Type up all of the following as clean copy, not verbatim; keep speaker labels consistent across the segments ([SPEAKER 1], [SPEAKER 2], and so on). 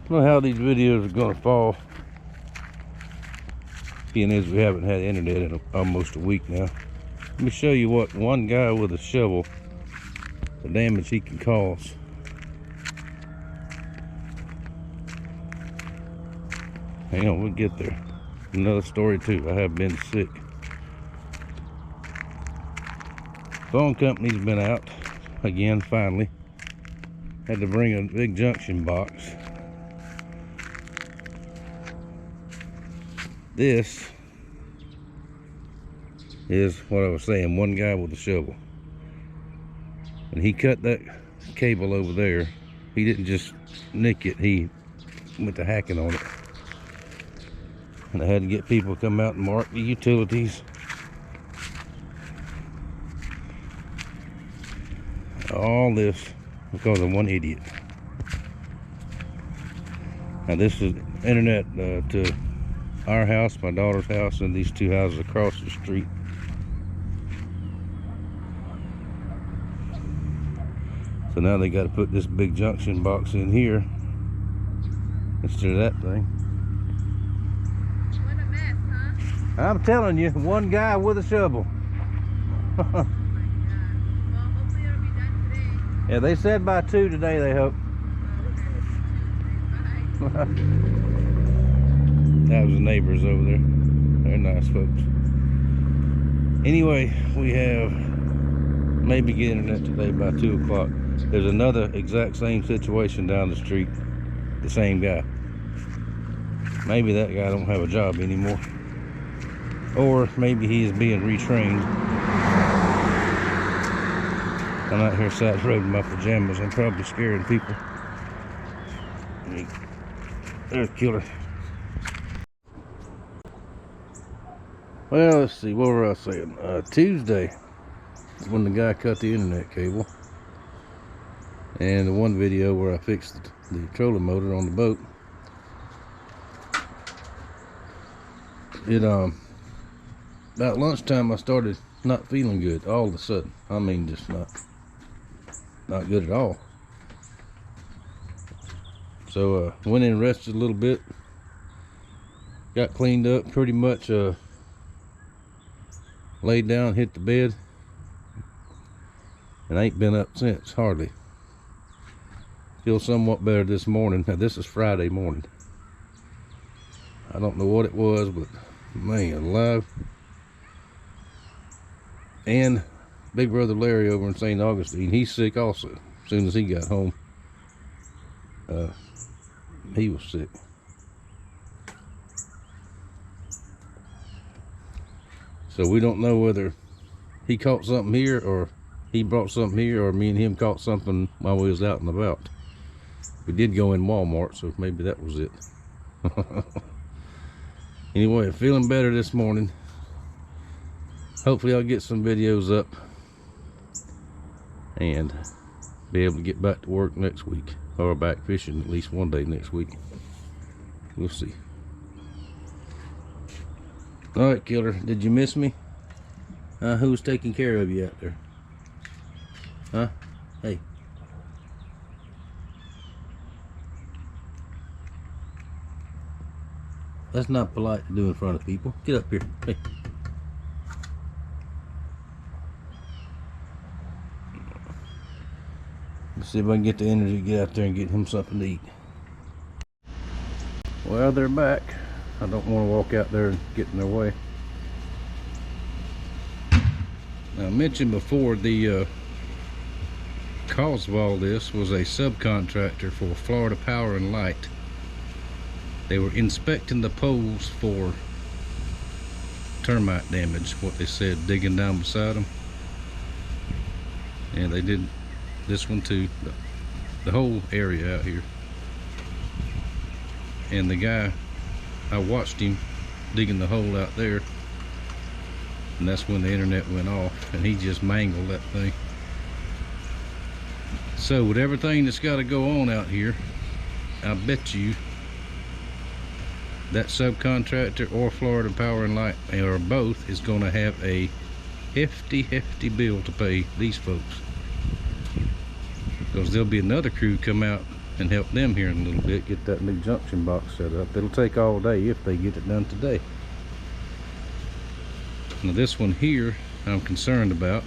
[SPEAKER 1] don't know how these videos are gonna fall, being as we haven't had internet in almost a week now. Let me show you what one guy with a shovel, the damage he can cause. Hang on, we'll get there. Another story too. I have been sick. Phone company's been out again finally. Had to bring a big junction box. This is what I was saying, one guy with a shovel. And he cut that cable over there. He didn't just nick it, he went to hacking on it. And I had to get people to come out and mark the utilities. All this because of one idiot. Now this is internet to our house, my daughter's house, and these two houses across the street. So now they got to put this big junction box in here instead of that thing.
[SPEAKER 2] What a mess, huh?
[SPEAKER 1] I'm telling you, one guy with a shovel.
[SPEAKER 2] Oh my God. Well, hopefully it'll be done today.
[SPEAKER 1] Yeah, they said by 2 today, they hope.
[SPEAKER 2] Oh, okay. Bye.
[SPEAKER 1] That was the neighbors over there. They're nice folks. Anyway, we have maybe get internet today by 2 o'clock. There's another exact same situation down the street. The same guy. Maybe that guy don't have a job anymore. Or maybe he is being retrained. I'm out here side road in my pajamas. I'm probably scaring people. There's Killer. Well, let's see, what were I saying? Tuesday is when the guy cut the internet cable. And the one video where I fixed the trolling motor on the boat. About lunchtime I started not feeling good all of a sudden. I mean, just not good at all. So went in and rested a little bit. Got cleaned up pretty much. Laid down, hit the bed, and I ain't been up since, hardly. Feel somewhat better this morning. Now this is Friday morning. I don't know what it was, but man alive. And big brother Larry over in St. Augustine, he's sick also. As soon as he got home, he was sick. So we don't know whether he caught something here, or he brought something here, or me and him caught something while we was out and about. We did go in Walmart, so maybe that was it. Anyway, feeling better this morning. Hopefully I'll get some videos up and be able to get back to work next week, or back fishing at least one day next week. We'll see. All right, Killer, did you miss me? Who's taking care of you out there? Huh? Hey. That's not polite to do in front of people. Get up here. Hey. Let's see if I can get the energy to get out there and get him something to eat. Well, they're back. I don't want to walk out there and get in their way. Now, I mentioned before, the cause of all this was a subcontractor for Florida Power and Light. They were inspecting the poles for termite damage, what they said, digging down beside them. And they did this one too, the whole area out here. And the guy, I watched him digging the hole out there, and that's when the internet went off, and he just mangled that thing. So with everything that's got to go on out here, I bet you that subcontractor or Florida Power and Light, or both, is going to have a hefty bill to pay these folks, because there'll be another crew come out and help them here in a little bit, get that new junction box set up. It'll take all day if they get it done today. Now this one here I'm concerned about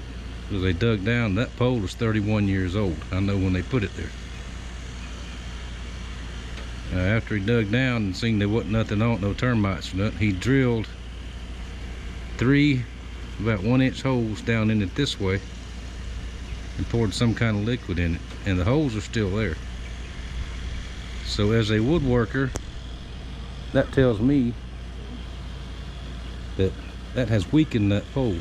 [SPEAKER 1] because they dug down. That pole is 31 years old. I know when they put it there. After he dug down and seen there wasn't nothing on it, no termites or nothing, he drilled 3 about 1-inch holes down in it this way and poured some kind of liquid in it, and the holes are still there. So as a woodworker, that tells me that has weakened that pole.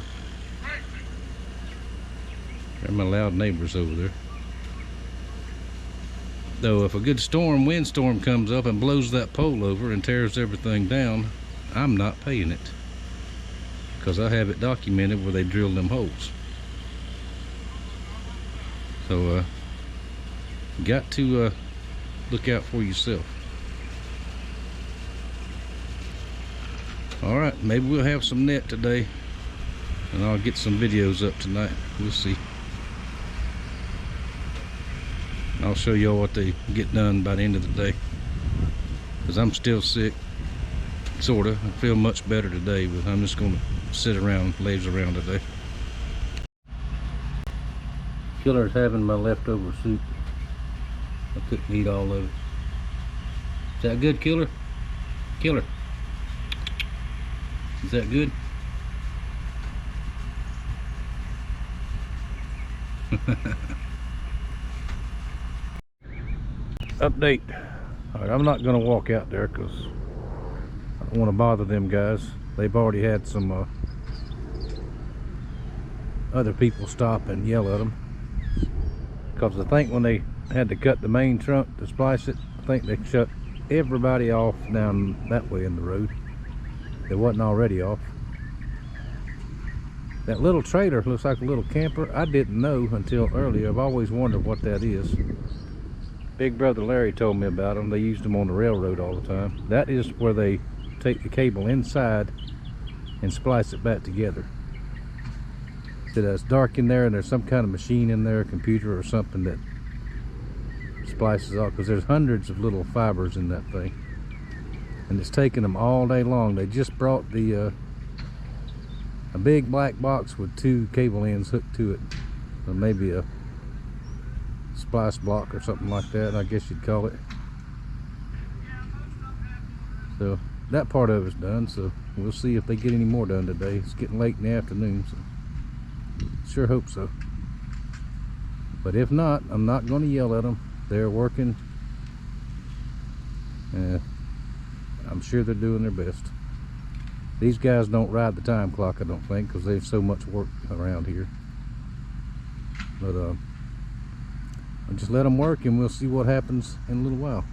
[SPEAKER 1] There are my loud neighbors over there. Though if a good windstorm comes up and blows that pole over and tears everything down, I'm not paying it, because I have it documented where they drilled them holes. So got to look out for yourself. All right, maybe we'll have some net today, and I'll get some videos up tonight. We'll see. I'll show y'all what they get done by the end of the day, because I'm still sick, sorta. I feel much better today, but I'm just gonna sit around, laze around today. Killer's having my leftover soup. I couldn't eat all of it. Is that good, Killer? Killer, is that good? Update. All right, I'm not gonna walk out there because I don't want to bother them guys. They've already had some other people stop and yell at them, because I think when they had to cut the main trunk to splice it, I think they shut everybody off down that way in the road that wasn't already off. That little trailer looks like a little camper. I didn't know until earlier. I've always wondered what that is. Big brother Larry told me about them. They used them on the railroad all the time. That is where they take the cable inside and splice it back together. So it's dark in there, and there's some kind of machine in there, a computer or something, that splices off, because there's hundreds of little fibers in that thing, and it's taking them all day long. They just brought the a big black box with 2 cable ends hooked to it, or maybe a splice block or something like that, I guess you'd call it. So that part of it's done, so we'll see if they get any more done today. It's getting late in the afternoon, so sure hope so. But if not, I'm not going to yell at them. They're working. I'm sure they're doing their best. These guys don't ride the time clock, I don't think, because there's so much work around here. But I'll just let them work, and we'll see what happens in a little while.